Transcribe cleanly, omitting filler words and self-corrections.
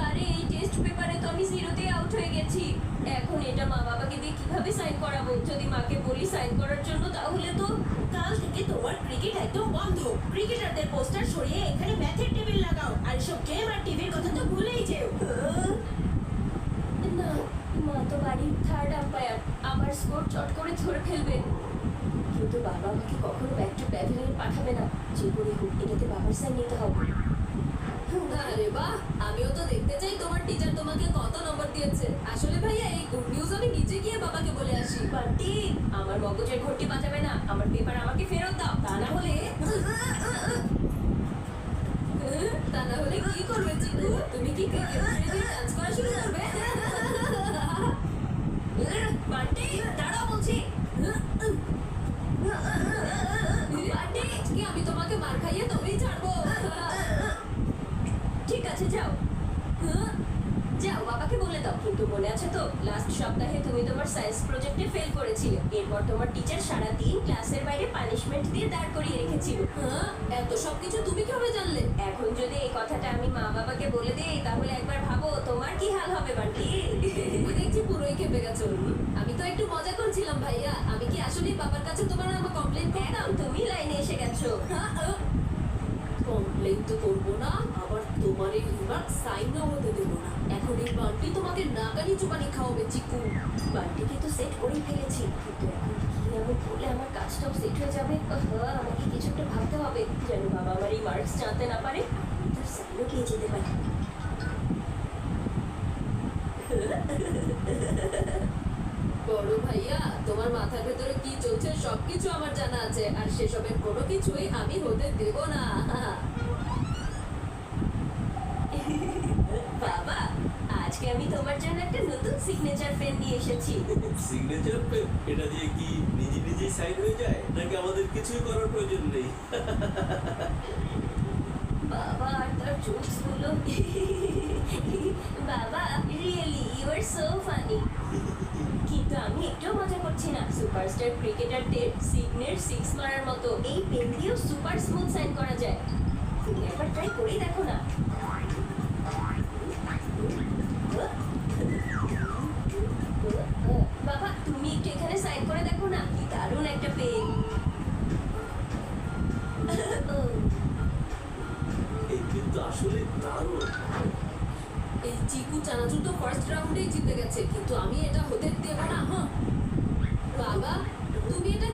আরে এই টেস্ট পেপারে তো আমি জিরোতে আউট হয়ে গেছি। এখন এটা মা বাবাকে দিয়ে কিভাবে সাইন করাবো? যদি মাকে বলি সাইন করার জন্য তাহলে তো কাল থেকে তোমার ক্রিকেট একদম বন্ধ। ক্রিকেটারদের পোস্টার সরিয়ে এখানে ম্যাথের টেবিল লাগাও, আর সব গেম আর টিভির কথা তো ভুলেই যেও। না, মা তো বাড়ির থার্ড আম্পায়ার, আমার স্কোর চট করে ধরে ফেলবে। কিন্তু বাবা আমাকে কখনো ব্যাক টু প্যাভিলিয়ন পাঠাবে না। যে করে হোক এটাতে বাবার সাইন নিতে হবে। আরে বাহ, আমিও তো দেখতে চাই তোমার টিচার তোমাকে কত নম্বর দিয়েছে। আসলে ভাইয়া এই গুড নিউজ আমি নিচে গিয়ে বাবাকে বলে আসি। বান্টি, আমার মগজের ঘটি বাজাবে না। আমার পেপার আমাকে ফেরত দাও, তা না হলে কি করবে চিকু? তুমি কি ক্রিকেট ছেড়ে দিয়ে ডান্স করা শুরু করবে? বান্টি দাঁড়াও বলছি। আন্টি, আজকে আমি তোমাকে মার খাইয়ে তবেই ছাড়বো। ঠিক আছে যাও, যাও বাবাকে বলে দাও। কিন্তু মনে আছে তো লাস্ট সপ্তাহে তুমি তোমার সায়েন্স প্রজেক্টে ফেল করেছিলে। এরপর তোমার টিচার সারাদিন ক্লাসের বাইরে পানিশমেন্ট দিয়ে দাঁড় করিয়ে রেখেছিল। এত সবকিছু তুমি কিভাবে জানলে? এখন যদি এই কথাটা আমি মা বাবাকে বলে দিই তাহলে একবার ভাবো তোমার কি হাল হবে বান্টি। তুমি দেখছি পুরোই খেপে গেছো। আমি তো একটু মজা করছিলাম ভাইয়া। আমি কি আসলে বাবার কাছে তোমার আমার কমপ্লেন করতাম? একদম তুমি লাইনে এসে গেছো। কমপ্লেন তো করবো না, আবার তোমার এই রিমার্ক সাইনও হতে দেবো না। এখন এই বান্টি তোমাকে নাকানি চুপানি খাওয়াবে চিকু। বান্টিকে তো সেট করেই ফেলেছি, কিন্তু এখন কি এমন করলে আমার কাজটাও সেট হয়ে যাবে? আমাকে কিছু একটা ভাবতে হবে যেন বাবা আমার এই মার্কস জানতে না পারে। তার সাইনও পেয়ে যেতে পারি। বড় ভাইয়া, তোমার মাথার ভেতরে কি চলছে সবকিছু আমার জানা আছে, আর সেসবের কোনো কিছুই আমি হতে দেব না। বাবা, আজকে আমি তোমার জন্য একটা নতুন সিগনেচার পেন নিয়ে এসেছি। Signature pen? এটা দিয়ে কি নিজে নিজেই সাইন হয়ে যায়, নাকি আমাদের কিছুই করার প্রয়োজন নেই? বাবা আর তার জোকস গুলো। বাবা, really you are so funny. কিন্তু আমি একটুও মজা করছি না। সুপারস্টার ক্রিকেটারদের সিগনেট সিক্স মারার মতো এই পেন দিয়েও সুপার স্মুথ সাইন করা যায়। তুমি একবার ট্রাই করেই দেখো না। বাবা, তুমি একটু এখানে সাইন করে দেখো না, কি দারুণ একটা পেন। এই কিন্তু আসলে দারুণ। এই চিকু চানাচুর তো ফার্স্ট রাউন্ডেই জিতে গেছে, কিন্তু আমি এটা হতে দেব না।